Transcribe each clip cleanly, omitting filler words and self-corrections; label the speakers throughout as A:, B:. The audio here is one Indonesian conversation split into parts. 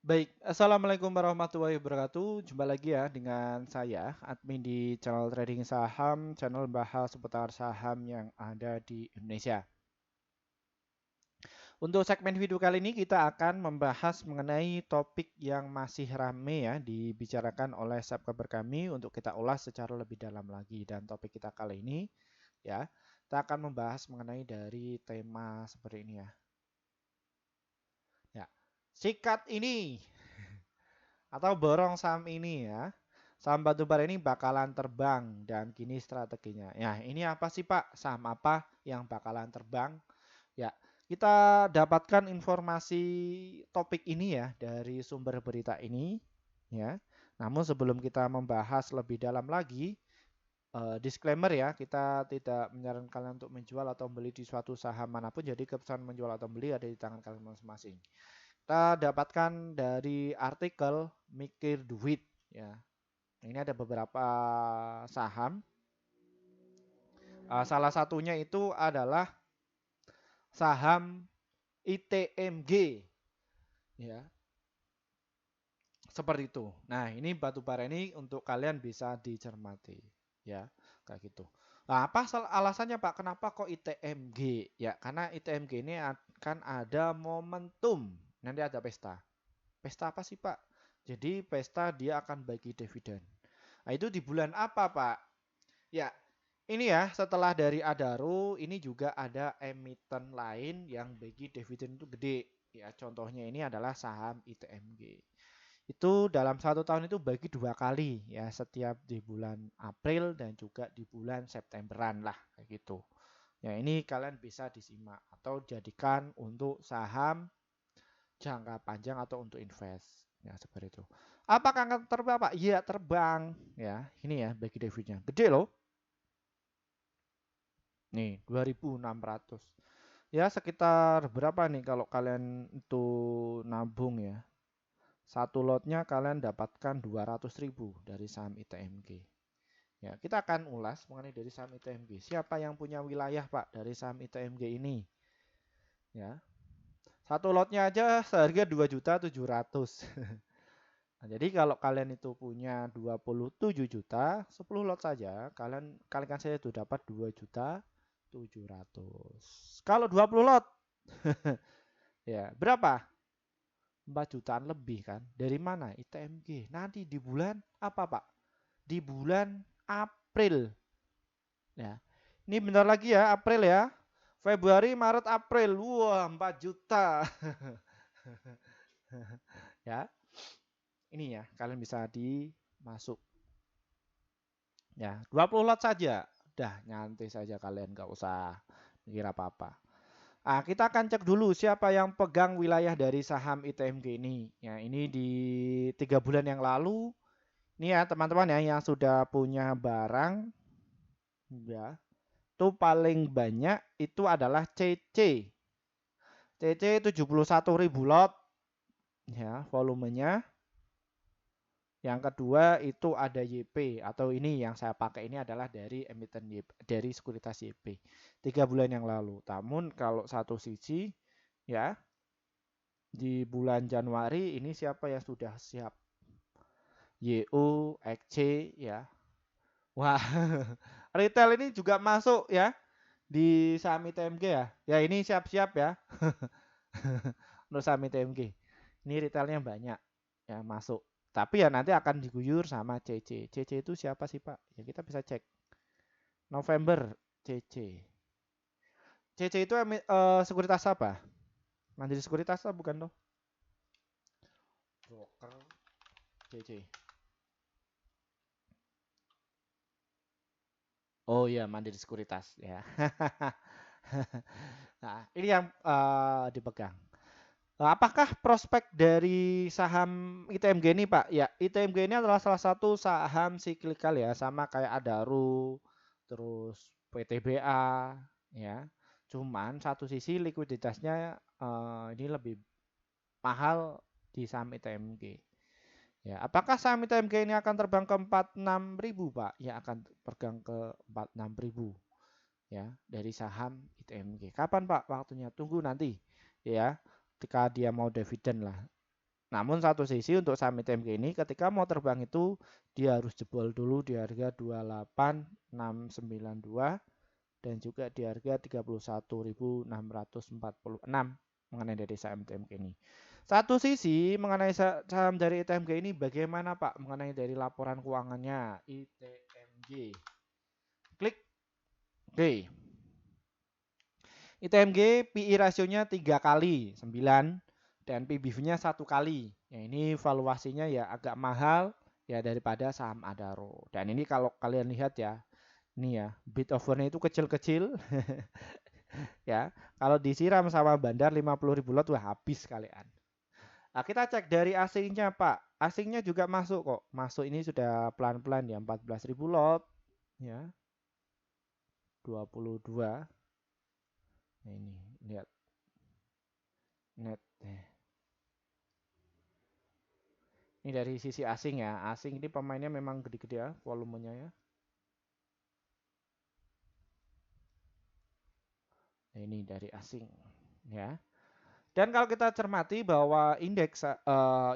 A: Baik, Assalamualaikum warahmatullahi wabarakatuh. Jumpa lagi ya dengan saya, admin di channel trading saham, channel bahas seputar saham yang ada di Indonesia. Untuk segmen video kali ini kita akan membahas mengenai topik yang masih rame ya dibicarakan oleh subscriber kami untuk kita ulas secara lebih dalam lagi. Dan topik kita kali ini ya, kita akan membahas mengenai dari tema seperti ini ya. Ya, sikat ini atau borong saham ini ya. Saham batubara ini bakalan terbang dan kini strateginya. Ya, ini apa sih Pak? Saham apa yang bakalan terbang? Ya, kita dapatkan informasi topik ini ya dari sumber berita ini ya. Namun sebelum kita membahas lebih dalam lagi, disclaimer ya, kita tidak menyarankan kalian untuk menjual atau membeli di suatu saham manapun. Jadi keputusan menjual atau membeli ada di tangan kalian masing-masing. Kita dapatkan dari artikel Mikir Duit ya. Ini ada beberapa saham. Salah satunya itu adalah saham ITMG ya. Seperti itu. Nah, ini batu bara ini untuk kalian bisa dicermati ya, kayak gitu. Nah, apa alasannya Pak? Kenapa kok ITMG? Ya, karena ITMG ini akan ada momentum. Nanti ada pesta. Pesta apa sih Pak? Jadi pesta dia akan bagi dividen. Nah, itu di bulan apa Pak? Ya, ini ya setelah dari Adaro ini juga ada emiten lain yang bagi dividen itu gede. Ya, contohnya ini adalah saham ITMG. Itu dalam satu tahun itu bagi dua kali ya, setiap di bulan April dan juga di bulan Septemberan lah kayak gitu. Ya, ini kalian bisa disimak atau jadikan untuk saham jangka panjang atau untuk invest. Ya, seperti itu. Apakah akan terbang, Pak? Iya, terbang. Ya, ini ya bagi dividennya. Gede loh. Nih, 2.600. Ya, sekitar berapa nih kalau kalian itu nabung ya? Satu lotnya kalian dapatkan 200.000 dari saham ITMG. Ya, kita akan ulas mengenai dari saham ITMG. Siapa yang punya wilayah, Pak, dari saham ITMG ini? Ya. Satu lotnya aja seharga 2.700.000. Nah, jadi kalau kalian itu punya 27 juta, 10 lot saja, kalian kalikan saja itu dapat 2.700.000. Kalau 20 lot, ya berapa? 4 jutaan lebih kan? Dari mana? ITMG. Nanti di bulan apa, Pak? Di bulan April. Ya. Ini bentar lagi ya, April ya. Februari, Maret, April. Wah, 4 juta. Ya. Ini ya, kalian bisa dimasuk. Ya, 20 lot saja. Udah, nyantai saja kalian, nggak usah mikir apa-apa. Ah, kita akan cek dulu siapa yang pegang wilayah dari saham ITMG ini. Ya, ini di 3 bulan yang lalu. Ini ya teman-teman ya yang sudah punya barang, ya, itu paling banyak itu adalah CC. CC 71.000 lot, ya volumenya. Yang kedua itu ada YP atau ini yang saya pakai ini adalah dari emiten YP, dari sekuritas YP 3 bulan yang lalu. Namun kalau satu sisi ya di bulan Januari ini siapa yang sudah siap? YU, XC ya. Wah, retail ini juga masuk ya di saham ITMG ya. Ya ini siap-siap ya untuk saham ITMG. Ini retailnya banyak ya masuk. Tapi ya nanti akan diguyur sama CC. CC itu siapa sih Pak? Ya kita bisa cek. November CC. CC itu sekuritas apa? Mandiri Sekuritas lah bukan loh. Broker CC. Oh iya Mandiri Sekuritas ya. Nah, ini yang dipegang. Apakah prospek dari saham ITMG ini, Pak? Ya, ITMG ini adalah salah satu saham siklikal ya, sama kayak Adaro, terus PTBA, ya. Cuman satu sisi likuiditasnya ini lebih mahal di saham ITMG. Ya, apakah saham ITMG ini akan terbang ke 46.000, Pak? Ya, akan terbang ke 46.000 ya dari saham ITMG. Kapan Pak waktunya? Tunggu nanti ya ketika dia mau dividen lah. Namun satu sisi untuk saham ITMG ini ketika mau terbang itu dia harus jebol dulu di harga 28692 dan juga di harga 31.646 mengenai dari saham ITMG ini. Satu sisi mengenai saham dari ITMG ini bagaimana Pak mengenai dari laporan keuangannya ITMG. Klik. Oke. ITMG PI rasionya 3 kali 9 dan PBV-nya 1 kali. Ya, ini valuasinya ya agak mahal ya daripada saham Adaro. Dan ini kalau kalian lihat ya, ini ya bid overnya itu kecil-kecil. Ya, kalau disiram sama bandar 50.000 lot wah habis kalian. Nah, kita cek dari asingnya Pak. Asingnya juga masuk kok. Masuk ini sudah pelan-pelan ya 14.000 lot ya. 22. Nah, ini lihat net. Ini dari sisi asing ya. Asing ini pemainnya memang gede-gede ya volumenya ya. Nah, ini dari asing ya. Dan kalau kita cermati bahwa indeks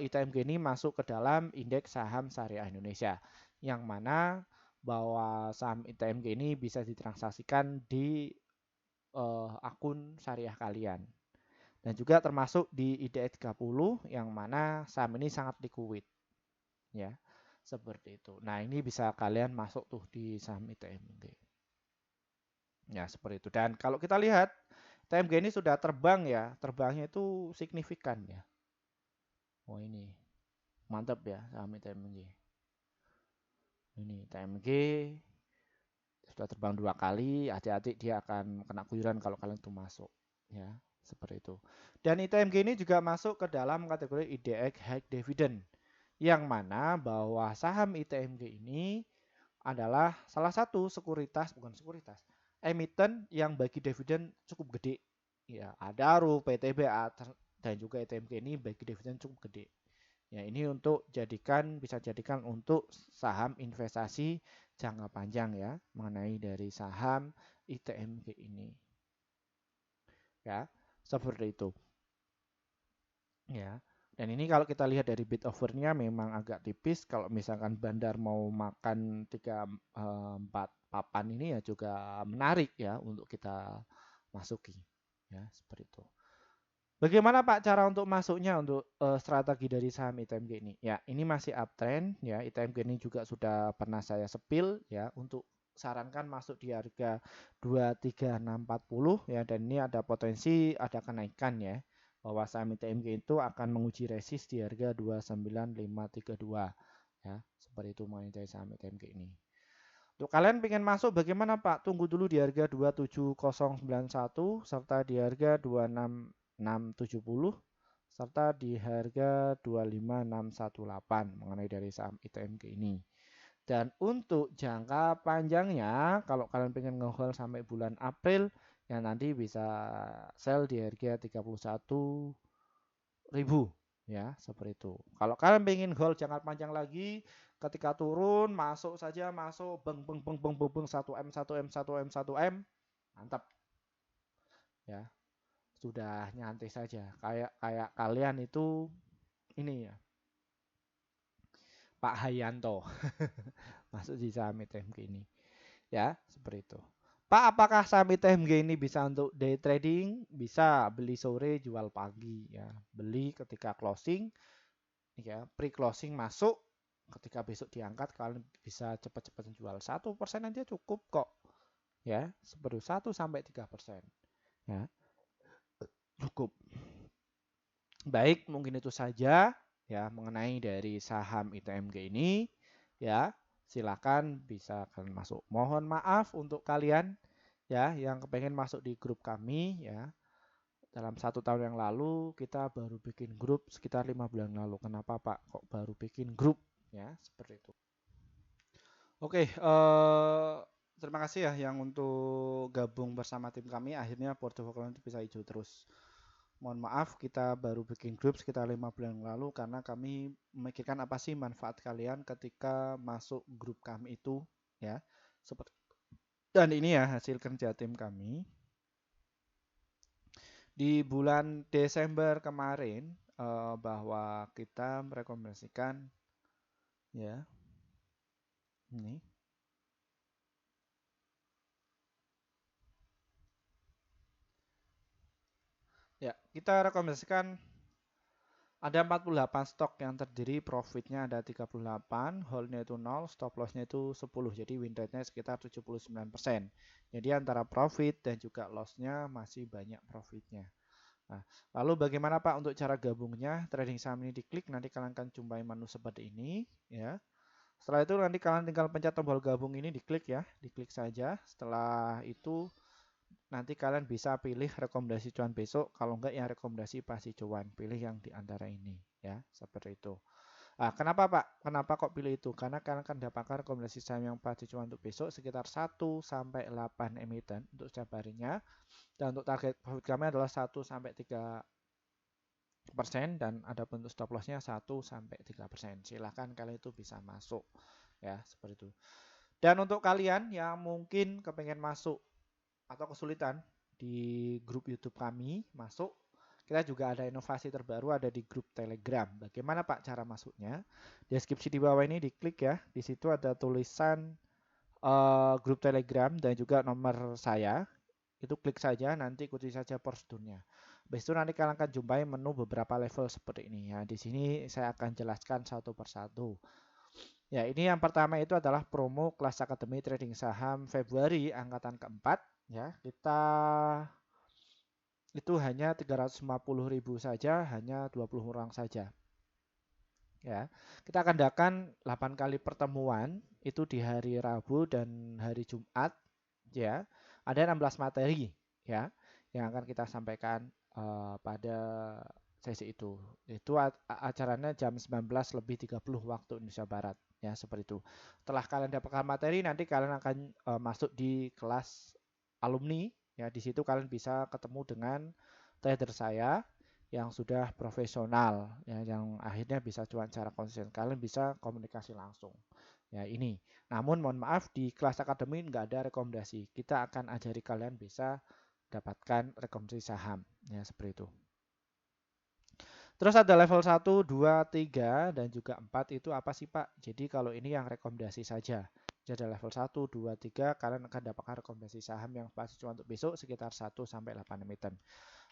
A: ITMG ini masuk ke dalam indeks saham syariah Indonesia, yang mana bahwa saham ITMG ini bisa ditransaksikan di akun syariah kalian. Dan juga termasuk di IDX 30 yang mana saham ini sangat liquid. Ya, seperti itu. Nah, ini bisa kalian masuk tuh di saham ITMG. Ya, seperti itu. Dan kalau kita lihat TMG ini sudah terbang ya, terbangnya itu signifikan ya. Oh ini mantap ya saham TMG. Ini TMG sudah terbang 2 kali, hati-hati dia akan kena guyuran kalau kalian tuh masuk ya, seperti itu. Dan ITMG ini juga masuk ke dalam kategori IDX High Dividend yang mana bahwa saham ITMG ini adalah salah satu sekuritas, bukan sekuritas, emiten yang bagi dividen cukup gede. Ya, Adaro, PTBA dan juga ITMG ini bagi dividen cukup gede. Ya, ini untuk bisa jadikan untuk saham investasi jangka panjang ya, mengenai dari saham ITMG ini. Ya, seperti itu. Ya. Dan ini kalau kita lihat dari bid overnya memang agak tipis. Kalau misalkan bandar mau makan 3-4 papan ini ya juga menarik ya untuk kita masuki. Ya, seperti itu. Bagaimana Pak cara untuk masuknya untuk strategi dari saham ITMG ini? Ya, ini masih uptrend ya. ITMG ini juga sudah pernah saya sepil ya untuk sarankan masuk di harga 23640 ya, dan ini ada potensi ada kenaikan ya. Bahwa saham ITMG itu akan menguji resist di harga 29532 ya. Seperti itu mengenai dari saham ITMG ini. Untuk kalian pengen masuk bagaimana Pak? Tunggu dulu di harga 27091 serta di harga 26670 serta di harga 25618 mengenai dari saham ITMG ini. Dan untuk jangka panjangnya kalau kalian pengen nge-hold sampai bulan April ya nanti bisa sell di harga 31.000 ya, seperti itu. Kalau kalian pengen hold jangka panjang lagi, ketika turun masuk saja, masuk beng beng beng beng beng, beng 1M 1M 1M 1M, mantap ya. Sudah nyantai saja. Kayak kayak kalian itu ini ya. Pak Hayanto masuk di saham ITMG ini. Ya, seperti itu. Pak, apakah saham ITMG ini bisa untuk day trading? Bisa, beli sore, jual pagi ya. Beli ketika closing ya, pre-closing masuk, ketika besok diangkat kalian bisa cepat-cepat jual 1% aja cukup kok ya, seperti 1-3% ya, cukup. Baik, mungkin itu saja ya mengenai dari saham ITMG ini ya. Silakan bisa kalian masuk. Mohon maaf untuk kalian ya yang kepengen masuk di grup kami ya. Dalam 1 tahun yang lalu kita baru bikin grup sekitar 5 bulan lalu. Kenapa Pak kok baru bikin grup ya, seperti itu. Oke, terima kasih ya yang untuk gabung bersama tim kami. Akhirnya portofolio kalian bisa hijau terus. Mohon maaf kita baru bikin grup sekitar 5 bulan yang lalu karena kami memikirkan apa sih manfaat kalian ketika masuk grup kami itu ya. Seperti dan ini ya hasil kerja tim kami. Di bulan Desember kemarin bahwa kita merekomendasikan ya ini ya kita rekomendasikan ada 48 stok yang terdiri profitnya ada 38, hold-nya itu 0, stop loss-nya itu 10. Jadi win rate-nya sekitar 79%. Jadi antara profit dan juga loss-nya masih banyak profitnya. Nah, lalu bagaimana Pak untuk cara gabungnya? Trading saham ini diklik, nanti kalian akan jumpai menu seperti ini ya. Setelah itu nanti kalian tinggal pencet tombol gabung ini, diklik ya, diklik saja. Setelah itu nanti kalian bisa pilih rekomendasi cuan besok, kalau enggak yang rekomendasi pasti cuan, pilih yang di antara ini ya, seperti itu. Ah, kenapa Pak? Kenapa kok pilih itu? Karena kalian akan dapatkan rekomendasi saham yang pasti cuan untuk besok sekitar 1 sampai 8 emiten untuk setiap harinya, dan untuk target profit kami adalah 1 sampai 3% dan ada bentuk stop lossnya 1 sampai 3%. Silahkan kalian itu bisa masuk ya, seperti itu. Dan untuk kalian yang mungkin kepengen masuk atau kesulitan di grup YouTube kami masuk, kita juga ada inovasi terbaru, ada di grup Telegram. Bagaimana Pak cara masuknya? Deskripsi di bawah ini diklik ya. Di situ ada tulisan grup Telegram dan juga nomor saya. Itu klik saja, nanti ikuti saja prosedurnya. Habis itu nanti kalian akan jumpai menu beberapa level seperti ini ya. Di sini saya akan jelaskan satu persatu. Ya, ini yang pertama itu adalah promo kelas Akademi Trading Saham Februari angkatan keempat ya. Kita itu hanya 350.000 saja, hanya 20 orang saja. Ya. Kita akan adakan 8 kali pertemuan itu di hari Rabu dan hari Jumat ya. Ada 16 materi ya yang akan kita sampaikan pada sesi itu. Itu acaranya jam 19:30 waktu Indonesia Barat ya, seperti itu. Setelah kalian dapatkan materi, nanti kalian akan masuk di kelas alumni ya. Di situ kalian bisa ketemu dengan trader saya yang sudah profesional ya, yang akhirnya bisa cuan secara konsisten. Kalian bisa komunikasi langsung. Ya ini. Namun mohon maaf, di kelas akademi nggak ada rekomendasi. Kita akan ajari kalian bisa dapatkan rekomendasi saham ya, seperti itu. Terus ada level 1, 2, 3 dan juga 4 itu apa sih Pak? Jadi kalau ini yang rekomendasi saja. Jadi ada level 1, 2, 3 kalian akan dapatkan rekomendasi saham yang pasti cuma untuk besok sekitar 1 sampai 8 emiten.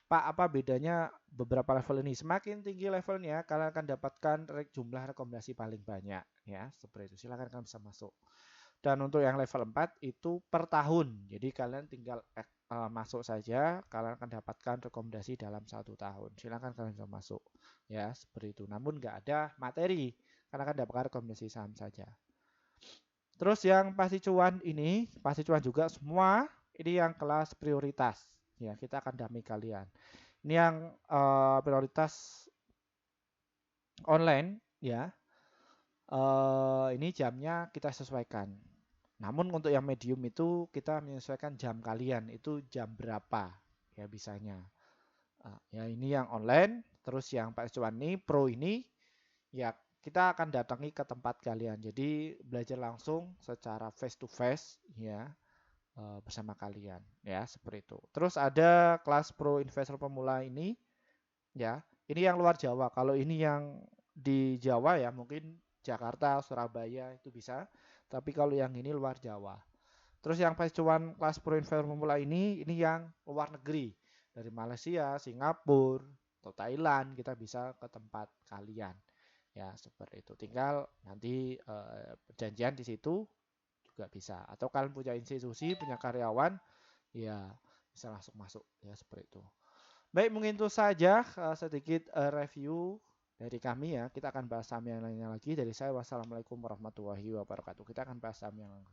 A: Pak, apa bedanya beberapa level ini? Semakin tinggi levelnya, kalian akan dapatkan jumlah rekomendasi paling banyak ya, seperti itu. Silakan kalian bisa masuk. Dan untuk yang level 4 itu per tahun. Jadi kalian tinggal masuk saja, kalian akan dapatkan rekomendasi dalam 1 tahun. Silakan kalian bisa masuk. Ya, seperti itu. Namun nggak ada materi, karena akan dapatkan rekomendasi saham saja. Terus yang pasti cuan ini, pasti cuan juga semua, ini yang kelas prioritas. Ya, kita akan dampingi kalian. Ini yang prioritas online, ya. Ini jamnya kita sesuaikan. Namun untuk yang medium itu kita menyesuaikan jam kalian itu jam berapa ya bisanya. Ya ini yang online, terus yang Pak Cuan ini pro ini ya kita akan datangi ke tempat kalian. Jadi belajar langsung secara face to face ya bersama kalian ya, seperti itu. Terus ada kelas pro investor pemula ini ya. Ini yang luar Jawa. Kalau ini yang di Jawa ya mungkin Jakarta, Surabaya itu bisa. Tapi kalau yang ini luar Jawa. Terus yang cuan kelas pro investor pemula ini yang luar negeri. Dari Malaysia, Singapura, atau Thailand kita bisa ke tempat kalian. Ya, seperti itu. Tinggal nanti perjanjian di situ juga bisa. Atau kalian punya institusi, punya karyawan, ya bisa langsung masuk ya, seperti itu. Baik, mungkin itu saja sedikit review dari kami ya. Kita akan bahas saham yang lainnya lagi. Dari saya, wassalamualaikum warahmatullahi wabarakatuh. Kita akan bahas saham yang lain.